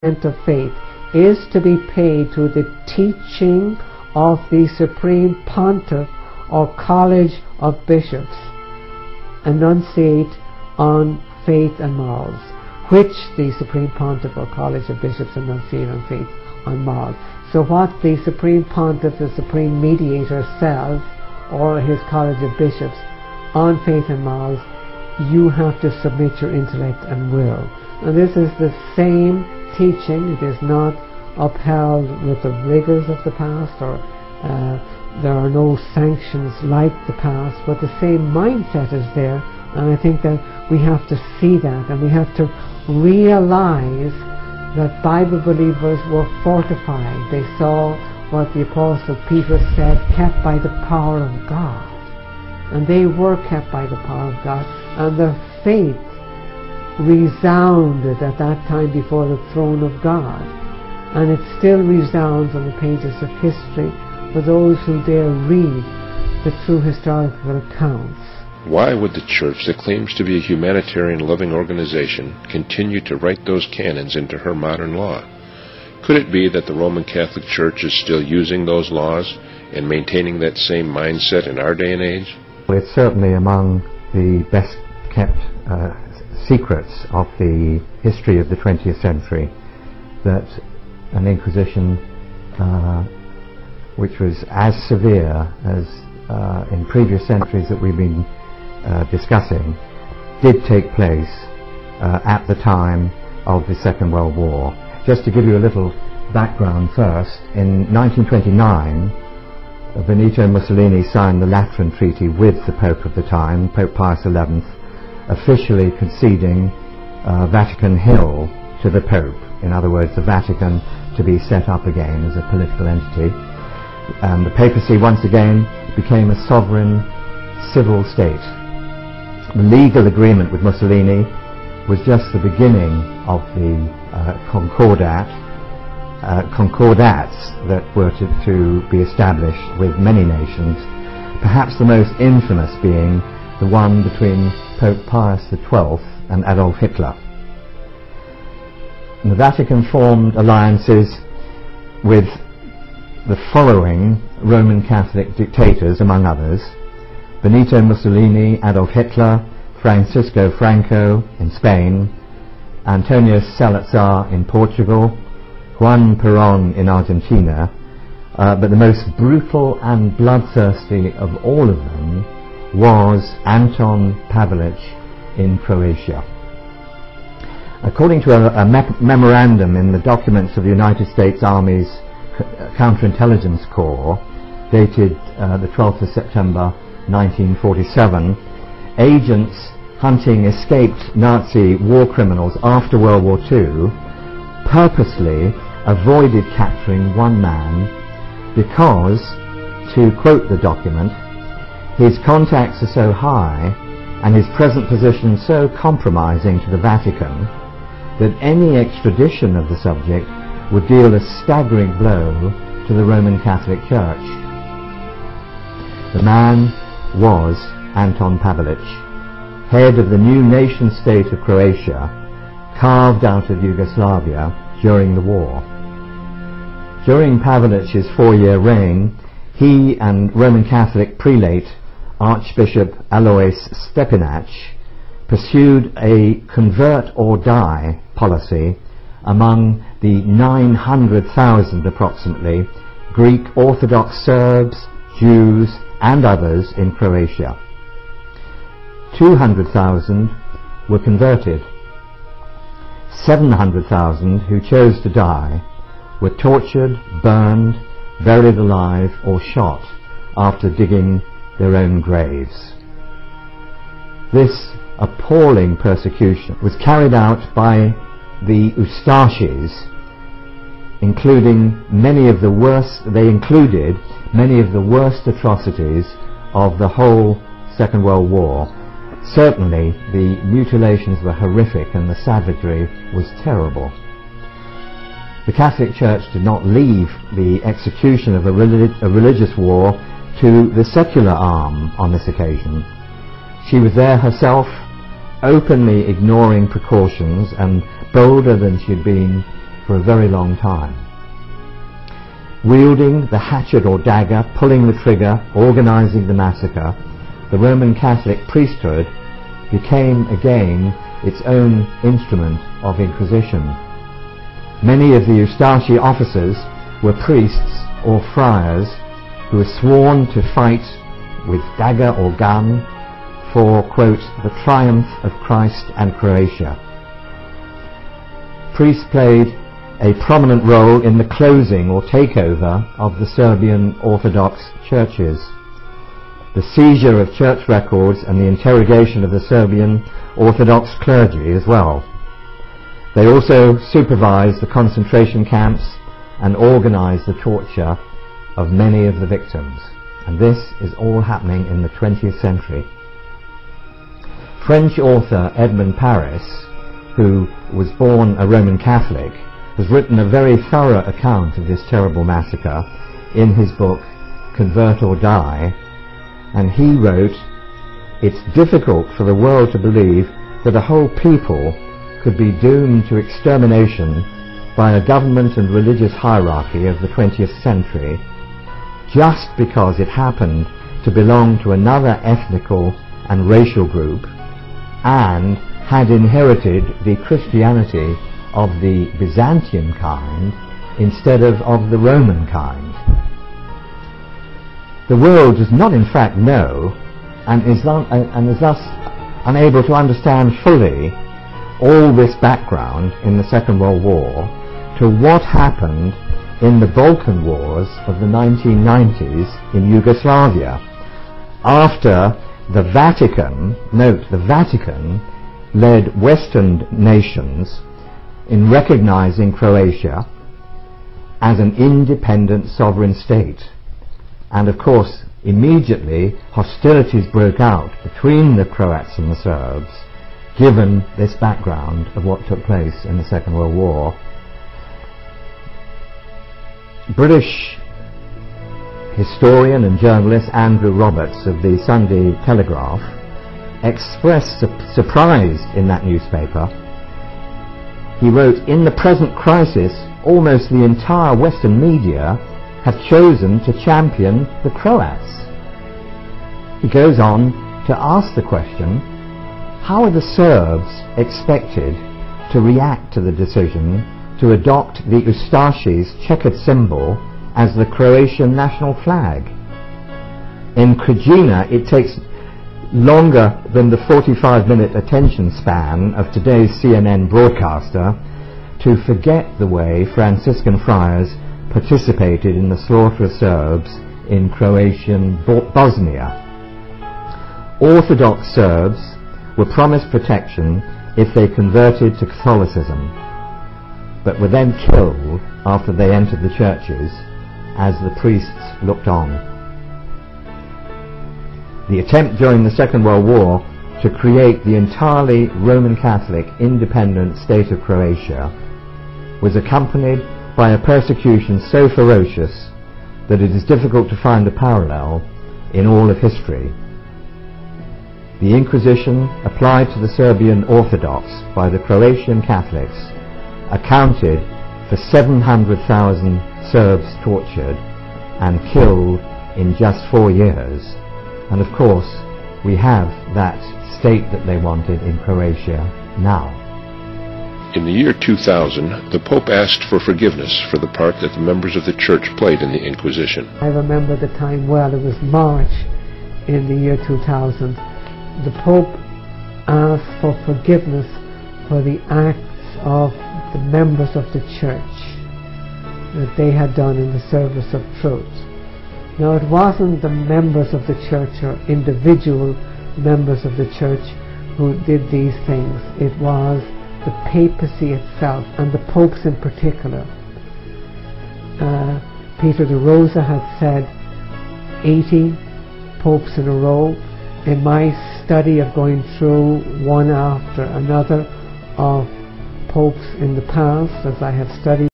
of faith is to be paid to the teaching of the Supreme Pontiff or College of Bishops, enunciate on faith and morals, which the Supreme Pontiff or College of Bishops enunciate on faith and morals. So what the Supreme Pontiff, the Supreme Mediator, says, or his College of Bishops, on faith and morals, you have to submit your intellect and will. And this is the same teaching. It is not upheld with the rigors of the past, or there are no sanctions like the past, but the same mindset is there. And I think that we have to see that, and we have to realize that Bible believers were fortified. They saw what the Apostle Peter said, kept by the power of God. And they were kept by the power of God, and their faith resounded at that time before the throne of God. And it still resounds on the pages of history for those who dare read the true historical accounts. Why would the Church, that claims to be a humanitarian loving organization, continue to write those canons into her modern law? Could it be that the Roman Catholic Church is still using those laws and maintaining that same mindset in our day and age? Well, it's certainly among the best kept secrets of the history of the 20th century that an Inquisition which was as severe as in previous centuries that we've been discussing did take place at the time of the Second World War. Just to give you a little background first, in 1929 Benito Mussolini signed the Lateran Treaty with the Pope of the time, Pope Pius XI, officially conceding Vatican Hill to the Pope. In other words, the Vatican to be set up again as a political entity. And the papacy once again became a sovereign civil state. The legal agreement with Mussolini was just the beginning of the concordats that were to be established with many nations, perhaps the most infamous being the one between Pope Pius XII and Adolf Hitler. And the Vatican formed alliances with the following Roman Catholic dictators, among others: Benito Mussolini, Adolf Hitler, Francisco Franco in Spain, Antonio Salazar in Portugal, Juan Perón in Argentina, but the most brutal and bloodthirsty of all of them was Anton Pavelic in Croatia. According to a memorandum in the documents of the United States Army's Counterintelligence Corps, dated the 12th of September 1947, agents hunting escaped Nazi war criminals after World War II purposely avoided capturing one man because, to quote the document, his contacts are so high and his present position so compromising to the Vatican that any extradition of the subject would deal a staggering blow to the Roman Catholic Church. The man was Anton Pavelic, head of the new nation-state of Croatia, carved out of Yugoslavia during the war. During Pavelic's 4-year reign, he and Roman Catholic prelate Archbishop Alois Stepinac pursued a convert or die policy among the 900,000 approximately Greek Orthodox Serbs, Jews and others in Croatia. 200,000 were converted. 700,000 who chose to die were tortured, burned, buried alive or shot after digging their own graves. This appalling persecution was carried out by the Ustashis, including many of the worst atrocities of the whole Second World War. Certainly the mutilations were horrific and the savagery was terrible. The Catholic Church did not leave the execution of a religious war to the secular arm on this occasion. She was there herself, openly ignoring precautions and bolder than she had been for a very long time. Wielding the hatchet or dagger, pulling the trigger, organizing the massacre, the Roman Catholic priesthood became again its own instrument of inquisition. Many of the Eustachi officers were priests or friars who were sworn to fight with dagger or gun for, quote, the triumph of Christ and Croatia. Priests played a prominent role in the closing or takeover of the Serbian Orthodox churches, the seizure of church records and the interrogation of the Serbian Orthodox clergy as well. They also supervised the concentration camps and organized the torture of many of the victims. And this is all happening in the 20th century. French author Edmond Paris, who was born a Roman Catholic, has written a very thorough account of this terrible massacre in his book Convert or Die, and he wrote, "It's difficult for the world to believe that a whole people could be doomed to extermination by a government and religious hierarchy of the 20th century just because it happened to belong to another ethnical and racial group and had inherited the Christianity of the Byzantine kind instead of the Roman kind." The world does not in fact know and is thus unable to understand fully all this background in the Second World War to what happened in the Balkan Wars of the 1990s in Yugoslavia, after the Vatican, note the Vatican, led Western nations in recognizing Croatia as an independent sovereign state. And of course, immediately hostilities broke out between the Croats and the Serbs, given this background of what took place in the Second World War. British historian and journalist Andrew Roberts of the Sunday Telegraph expressed surprise in that newspaper. He wrote, "In the present crisis, almost the entire Western media have chosen to champion the Croats." He goes on to ask the question, how are the Serbs expected to react to the decision to adopt the Ustaši's checkered symbol as the Croatian national flag? In Krajina, it takes longer than the 45-minute attention span of today's CNN broadcaster to forget the way Franciscan friars participated in the slaughter of Serbs in Croatian Bosnia. Orthodox Serbs were promised protection if they converted to Catholicism, but were then killed after they entered the churches as the priests looked on. The attempt during the Second World War to create the entirely Roman Catholic independent state of Croatia was accompanied by a persecution so ferocious that it is difficult to find a parallel in all of history. The Inquisition applied to the Serbian Orthodox by the Croatian Catholics accounted for 700,000 Serbs tortured and killed in just 4 years. And of course, we have that state that they wanted in Croatia now. In the year 2000, the Pope asked for forgiveness for the part that the members of the Church played in the Inquisition. I remember the time well. It was March in the year 2000. The Pope asked for forgiveness for the acts of the members of the Church that they had done in the service of truth. Now, it wasn't the members of the Church or individual members of the Church who did these things. It was the papacy itself, and the popes in particular. Peter de Rosa had said 80 popes in a row. In my study of going through one after another of popes in the past, as I have studied